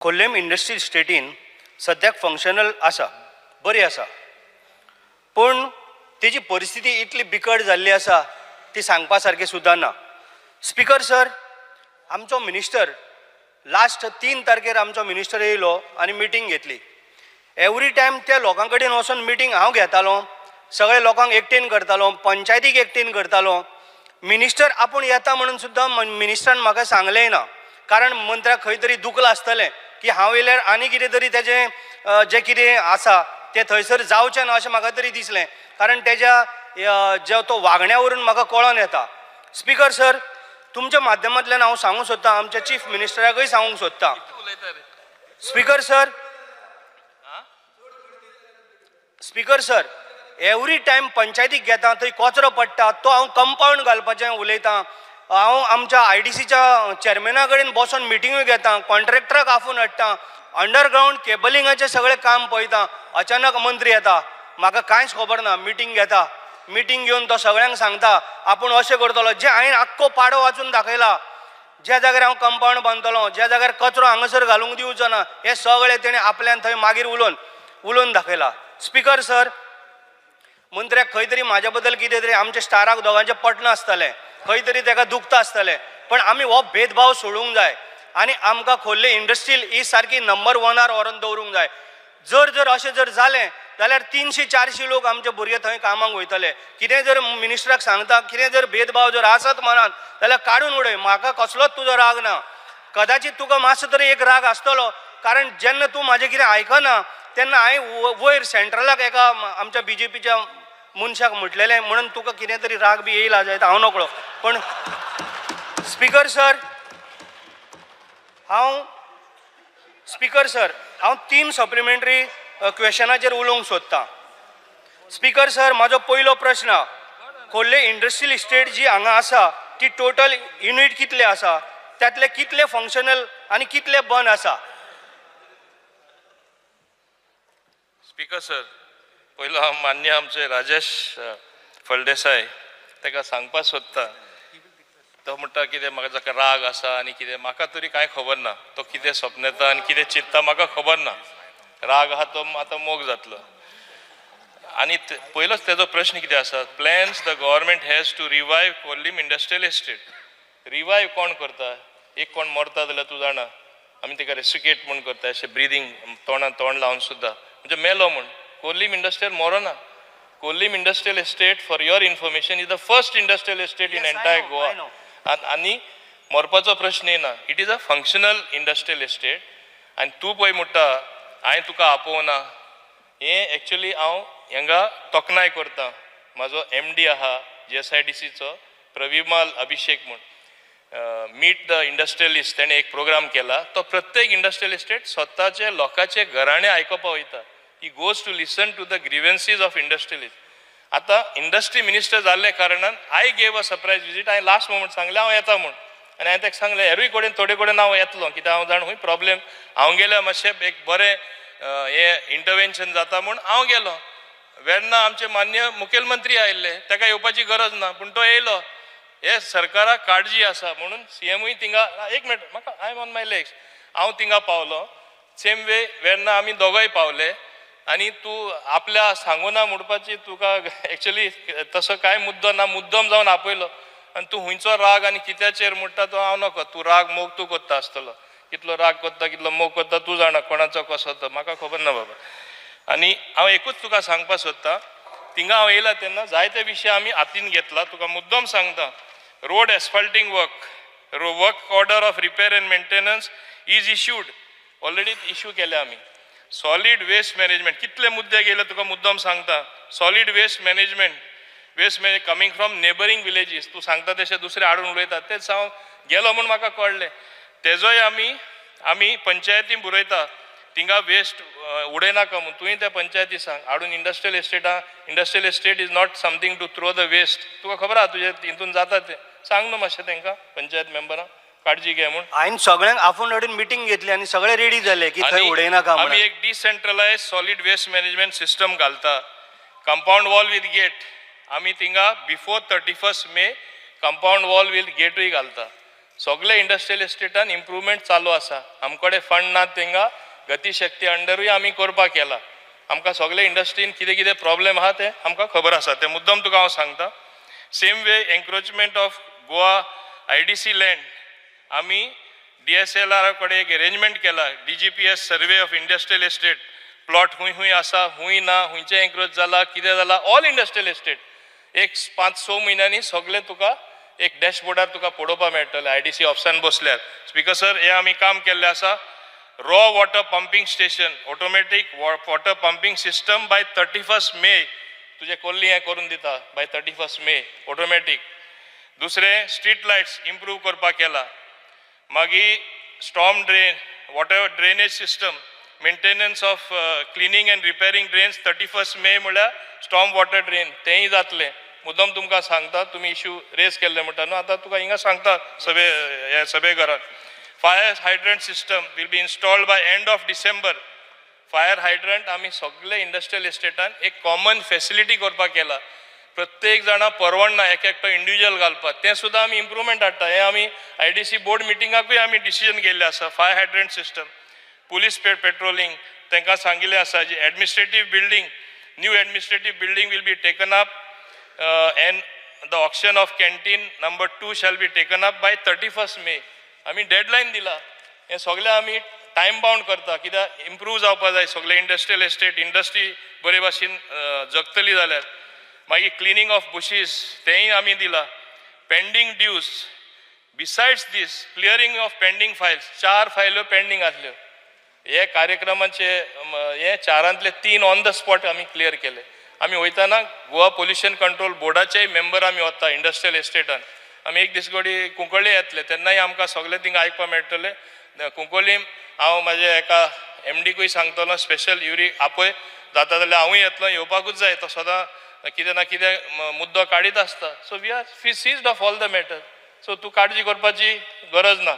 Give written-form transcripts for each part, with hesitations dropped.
कोल्लेम industrial इस्टेटीन सद्याक functional आसा, बरी आसा, पण तेजी परिस्थिती इतली बिकट जाल्ली आसा ती सांगपा सारकी सुद्दां ना. स्पीकर सर, आमचो मिनिस्टर लास्ट 3 तारखेर आमचो मिनिस्टर येयलो आनी मिटींग घेतली. एवरी टायम त्या लोकां कडेन वचून मिटींग हांव घेतालो, सगळे लोकांक एकटेन करतालो, पंचायतीक एकटेन करतालो. मिनिस्टर आपूण येता म्हणून सुद्दां मिनिस्टरान म्हाका सांगलेंय ना, कारण मंत्र्याक खंय तरी दुखलं आसतलें की हांव येयल्यार आनी कितें तरी तेजें जें कितें आसा तें थंयसर जावचें ना अशें म्हाका तरी दिसलें, कारण तेज्या जो तो वागण्या वरून म्हाका कळोन येता. स्पीकर सर, तुमच्या माध्यमांतल्यान हांव सांगूंक सोदतां, आमच्या चीफ मिनिस्टराकय सांगूंक सोदतां. स्पीकर सर, एवरी टायम पंचायतीक घेता थंय कचरो पडटा, तो हांव कंपाऊंड घालपाचें उलयतां. हांव आमच्या IDCच्या चेअरमॅना कडेन बसून मिटिंगूय घेता, कॉन्ट्रॅक्टराक आफून हाडटा, अंडरग्रावंड केबलिंगाचें सगळें काम पळयता. अचानक मंत्री येता, म्हाका कांयच खबर ना, मिटींग घेता, मिटींग घेवन तो सगळ्यांक सांगता आपूण अशें करतलो. जे हांवें आख्खो पाडो वाचून दाखयला, ज्या जाग्यार हांव कंपाऊंड बांदतलो, ज्या जाग्यार कचरो हांगासर घालूंक दिवचो ना, हे सगळें तेणें आपल्यान थंय मागीर उलोवन दाखयला. स्पीकर सर, मंत्र्याक खंय तरी म्हाज्या बद्दल कितें तरी आमच्या स्टाराक दोगांचें पटना आसतलें, खंय तरी ताका दुखता आसतलें, पण आमी हो भेदभाव सोडूंक जाय आनी आमकां खोर्ले इंडस्ट्रियल ही सारकी नंबर 1 व्हरून दवरूंक जाय. जर अशें जर जालें जाल्यार 300-400 लोक आमचे भुरगे थंय कामाक वयतले. कितें जर मिनिस्टराक सांगता, कितें जर भेदभाव जर आसत मनांत जाल्यार काडून उडय. म्हाका कसलोच तुजो राग ना, कदाचित तुका मातसो तरी एक राग आसतलो, कारण जेन्ना तूं म्हाजें कितें आयकना तेन्ना हांवें वयर सेंट्रलाक एका आमच्या BJPच्या मनशाक म्हटलेलें, म्हणून तुका कितें तरी राग बी येयला जायत हांव नकळो. पण स्पीकर सर, हांव 3 सप्लिमेंटरी क्वेशनाचेर उलोवंक सोदतां. स्पीकर सर, म्हाजो पयलो प्रश्न, खोर्ले इंडस्ट्रियल इस्टेट जी हांगा आसा ती टोटल युनिट कितले आसा, त्यातले कितले फंक्शनल आनी कितले बंद आसा? स्पीकर सर, पयलो हांव मान्य आमचे राजेश फळदेसाय ताका सांगपाक सोदता. तो म्हणटा कितें म्हाका जाका राग आसा आनी कितें, म्हाका तरी कांय खबर ना, तो कितें सपनता आनी कितें चिंतता म्हाका खबर ना. राग आहा तो आतां मोग जातलो. आनी पयलोच तेजो प्रश्न कितें आसा, plans the government has to revive Corlim industrial estate. Revive कोण करता? एक कोण मरता जाल्यार तूं जाणा, आमी ताका रेसिकेट म्हूण करता, अशें ब्रिदींग तोंडान तोंड लावन सुद्दां, म्हणजे मेलो म्हूण. कोल्लीम इंडस्ट्रियल मरोना. Corlim industrial estate, for your information, is the first industrial estate in entire Goa. आनी मरपाचो प्रश्न येना. It is a functional industrial estate. आनी तूं पळय म्हणटा हांवें तुका आपोवना, हें एक्चुली हांव हांगा तोखणाय करतां. म्हाजो MD आहा GSIDCचो, प्रविमल अभिषेक म्हूण, मीट द इंडस्ट्रियलिस्ट, ताणें एक प्रोग्राम केला. तो प्रत्येक इंडस्ट्रियल एस्टेट स्वताचे लोकांचे घराणे आयकपाक वयता. He goes to listen to the grievances of industrialist. आतां इंडस्ट्री मिनिस्टर जाल्ले कारणान I gave a surprise visit. हांवें लास्ट मोमेंट सांगलें हांव येता म्हूण, आनी हांवें ताका सांगलें हेरूय कडेन थोडे कडेन हांव येतलो, कित्याक हांव जाण खूंय प्रॉब्लेम, हांव गेल्यार मातशें एक बरें हें इंटरवेन्शन जाता म्हूण हांव गेलो. वेन्ना आमचे मान्य मुखेलमंत्री आयिल्ले, ताका येवपाची गरज ना, पूण तो येयलो. हे सरकाराक काळजी आसा म्हणून CMूय थिंगा, एक मिनट म्हाका, I am on my legs, हांव थिंगा पावलो. सेम वे वेन्ना आमी दोगांय पावले. आनी तूं आपल्या सांगुना म्हणपाची तुका एक्चुली तसो कांय मुद्दो ना, मुद्दम जावन आपयलो. आनी तूं हुंयचो राग आनी कित्याचेर म्हणटा तो हांव नकळो. तूं राग मोग तूं कोत्ता आसतलो, कितलो राग कोत्ता कितलो मोग कोत्ता तूं जाणा, कोणाचो कसो तो म्हाका खबर ना बाबा. आनी हांव एकूच तुका सांगपाक सोदतां, थिंगा हांव येयला तेन्ना जायते विशय आमी हातीन घेतला. तुका मुद्दम सांगता, road asphalting work order of repair and maintenance is issued, already issue केले आमी. सॉलीड वेस्ट मॅनेजमेंट, कितले मुद्दे गेले तुका मुद्दम सांगता. Solid waste management coming from neighbouring villages, तूं सांगता तशें दुसरे हाडून उडयतात, तेच हांव गेलो म्हूण म्हाका कळ्ळें. तेजोय आमी पंचायतीन बरयता, थिंगा वेस्ट उडयनाका म्हूण. तुवें त्या पंचायती सांग हाडून industrial estate is not something to throw the waste. तुका खबर आहा तुजे हितून जाता तें, सांग न्हू मातशें तांकां पंचायत मेंबरांक, काळजी घे म्हूण. हांवें सगळ्यांक आफून हाडून मिटींग घेतली आनी सगळे रेडी जाले की थंय उडयनाका म्हणून. आमी एक decentralise solid waste management system घालता. कंपाऊंड वॉल विथ गेट, आमी थिंगा before 31 May compound wall with गेटूय घालता. सगळे इंडस्ट्रियल इस्टेटान इम्प्रुवमेंट चालू आसा. आमकडे फंड नात तेंगा गतीशक्ती अंडरूय आमी करपाक केला. आमकां सगळे इंडस्ट्रीन कितें कितें प्रॉब्लेम आहा ते आमकां खबर आसा. ते मुद्दम तुका हांव सांगता. Same way encroachment of Goa IDC land आमी DSLR कडेन एक अरेंजमेंट केला. DGPS survey of industrial estate plot हुंय हुंय आसा हुंय ना हुंयचें एन्क्रोच जाला कितें जाला ऑल इंडस्ट्रियल इस्टेट एक 5-6 म्हयन्यांनी सगळे तुका एक डॅशबोर्डार तुका पळोवपाक मेळटलें. IDC ऑफिसान बसल्यार. स्पीकर सर हे आमी काम केल्लें आसा. Raw water pumping station automatic water pumping system by 31 मे तुझे कोल्ली हें करून दिता बाय 31 मे ऑटोमॅटीक. दुसरें स्ट्रीट लायट्स इम्प्रूव करपाक केला. मागीर storm drain water drainage system maintenance of cleaning end repairing drains 31 मे म्हळ्यार स्टॉर्म वॉटर ड्रेन तेंय जातलें. मुद्दम तुमकां सांगता तुमी इश्यू रेज केल्ले म्हणटा न्हू आतां तुका हिंगा सांगता हे सभे घरात. Fire hydrant system will be installed by end of December. Fire hydrant आमी सगळे इंडस्ट्रियल इस्टेटान एक कॉमन फॅसिलिटी करपाक केला. प्रत्येक जाणा परवडना एक एकटो इंडिव्हिज्युअल घालपाक तें सुद्दां आमी इम्प्रुवमेंट हाडटा. हें आमी IDC बोर्ड मिटिंगाकूय आमी डिसिजन घेल्लें आसा. Fire hydrant system police patrolling तांकां सांगिल्लें आसा. जी administrative building new administrative building will be taken up and the auction of canteen number 2 shall be taken up by 31 May. आमी डेडलायन दिला. हें सगळें आमी टायम बाउंड करता कित्याक इम्प्रूव जावपाक जाय सगळे इंडस्ट्रियल इस्टेट इंडस्ट्री बरे भाशेन जगतली जाल्यार. मागीर क्लिनिंग ऑफ बुशीस तेंय आमी दिला. Pending dues besides this clearing of pending files 4 फायल्यो पेंडींग आसल्यो. हे कार्यक्रमाचे हे 4रांतले 3 ऑन द स्पॉट आमी क्लियर केले. आमी वयताना गोवा पोल्युशन कंट्रोल बोर्डाचे मेंबर आमी वता इंडस्ट्रियल इस्टेटान. आमी एक दीस घडी कुंकळ्ळे येतले तेन्नाय आमकां सगळे थिंगा आयकपाक मेळटले. कुंकोलीम हांव म्हाज्या एका MDकूय सांगतलो स्पेशल युरी आपय जाता जाल्यार हांवूय येतलो. येवपाकूच जाय तो सदां कितें ना कितें मुद्दो काडीत आसता. So we are seized of all the matter. सो तूं काळजी करपाची गरज ना.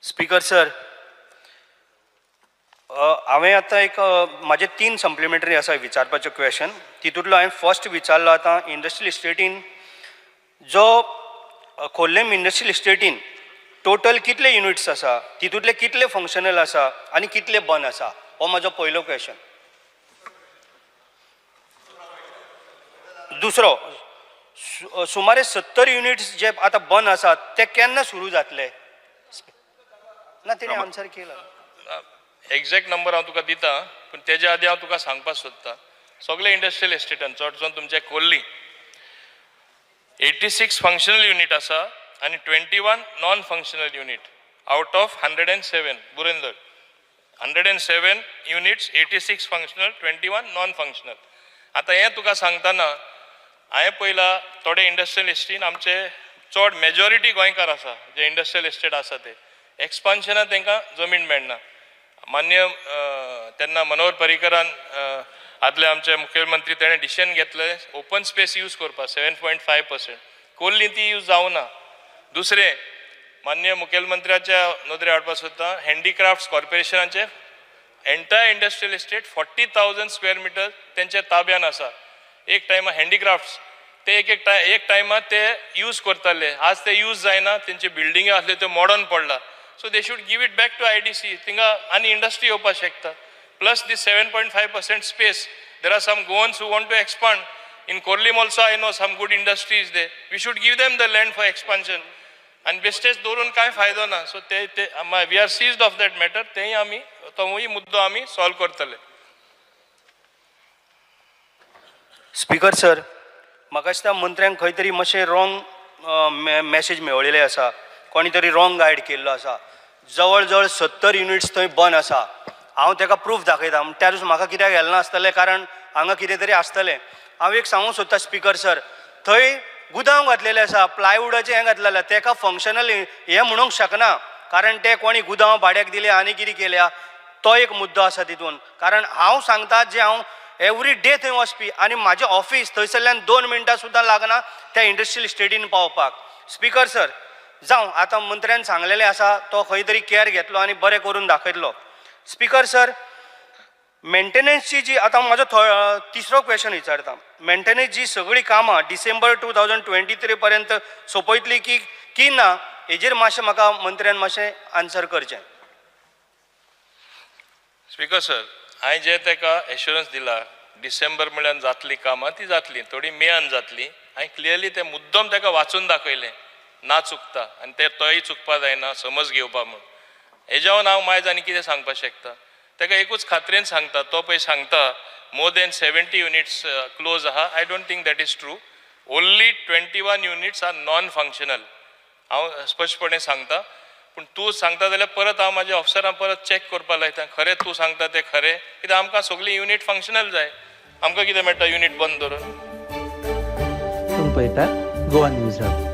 स्पीकर सर हांवें आतां एक म्हाजे 3 सप्लिमेंटरी आसा विचारपाचें क्वेश्चन. तितूंतलो हांवें फर्स्ट विचारलो आतां इंडस्ट्रियल इस्टेटीन जो खोर्लेम इंडस्ट्रियल इस्टेटीन टोटल कितले युनिट्स आसा तितूंतले कितले फंक्शनल आसा आनी कितले बंद आसा हो म्हाजो पयलो क्वेश्चन. दुसरो सुमारे 70 युनिट्स जे आतां बंद आसात ते केन्ना सुरू जातले ना तेणे आन्सर केला. एक्झॅक्ट नंबर हांव तुका दिता पूण तेज्या आदी हांव तुका सांगपाक सोदतां. सगळे इंडस्ट्रियल इस्टेटान चडसो तुमचे कोल्ली 86 फंक्शनल युनिट आसा आनी 21 non functional unit out of 107 बुरेंदर 107 units 86 functional 21 non functional. आतां हें तुका सांगतना हांवें पयला थोडे इंडस्ट्रियल इस्टेटीन आमचे चड मेजॉरिटी गोंयकार आसा जे इंडस्ट्रियल इस्टेट आसा ते एक्सपान्शनाक तांकां जमीन मेळना. मान्य तेन्ना मनोहर पर्रीकरान आदले आमचे मुखेलमंत्री तेणें डिसिजन घेतलें ओपन स्पेस यूज करपाक 7.5%. कोल्ली ती यूज जावना. दुसरें मान्य मुखेलमंत्र्याच्या नदरेर हाडपाक सोदता हँडीक्राफ्ट्स कॉर्पोरेशनाचे entire industrial estate 40,000 square metre तेंच्या ताब्यान आसा. एक टायमा हँडीक्राफ्ट्स ते एक टायमार ते यूज करताले. आज ते यूज जायना. तेंचे बिल्डिंग्यो आसल्यो त्यो मॉडर्न पडला. So they should give it back to IDC. थिंगा आनी इंडस्ट्री येवपाक शकता. Plus the 7.5% space there are some Goans who want to expand in Corlim also. I know some good industries they. We should give them the land for expansion आनी wastage दवरून कांय फायदो ना. So that we are seized of that matter. तेय आमी तोवूय मुद्दो आमी सॉल्व करतले. स्पीकर सर म्हाका दिसता मंत्र्यांक खंय तरी मातशें रॉंग मॅसेज मेळिल्लें आसा. कोणी तरी रॉंग गायड केल्लो आसा. जवळ जवळ 70 युनिट्स थंय बंद आसा. हांव ताका प्रूफ दाखयता. त्यारूच म्हाका कित्याक गेलें नासतलें कारण हांगा कितें तरी आसतलें. हांव एक सांगूंक सोदता स्पीकर सर थंय गुदांव घातलेलें आसा प्लायवुडाचें हें घातलेलें तेका फंक्शनल हें म्हणूंक शकना कारण ते कोणी गुदांव भाड्याक दिले आनी कितें केल्या तो एक मुद्दो आसा तितून. कारण हांव सांगता जे हांव एवरी डे थंय वचपी आनी म्हाजें ऑफीस थंयसरल्यान 2 मिनटां सुद्दां लागना त्या इंडस्ट्रियल इस्टेटीन पावपाक. स्पीकर सर जावं आतां मंत्र्यान सांगलेलें आसा तो खंय तरी कॅर घेतलो आनी बरें करून दाखयतलो. स्पीकर सर मेंटेनन्सची जी आता माझो तिसरो क्वेश्चन विचारता. मेंटेनन्स जी सगळी कामां डिसेंबर 2023 पर्यंत सोंपयतली की ना हेजेर मातशें म्हाका मंत्र्यान मातशें आन्सर करचें. स्पीकर सर, हांवें जे ताका एश्युरन्स दिला डिसेंबर म्हळ्यार जातली कामां ती जातली, थोडी मेयान जातली. हांवें क्लियरली ते मुद्दम ताका वाचून दाखयलें ना चुकता आनी ते तोय चुकपा जायना समज घेवपा म्हूण. हेज्यावन हांव मायज आनी कितें सांगपाक शकता. ताका एकूच खात्रेन सांगता, तो पळय सांगता मोर देन 70 युनिट्स क्लोज आहा. I don't think that is true. Only 21 units are non functional. हांव स्पश्टपणे सांगता. पूण तूं सांगता जाल्यार परत हांव म्हाज्या ऑफिसरांक परत चॅक करपा लायता खरें तूं सांगता तें खरें, कित्याक आमकां सगळीं युनिट फंक्शनल जाय. आमकां कितें मेळटा युनिट बंद दवरून. तुम्ही पळयता गोवा न्यूज हब.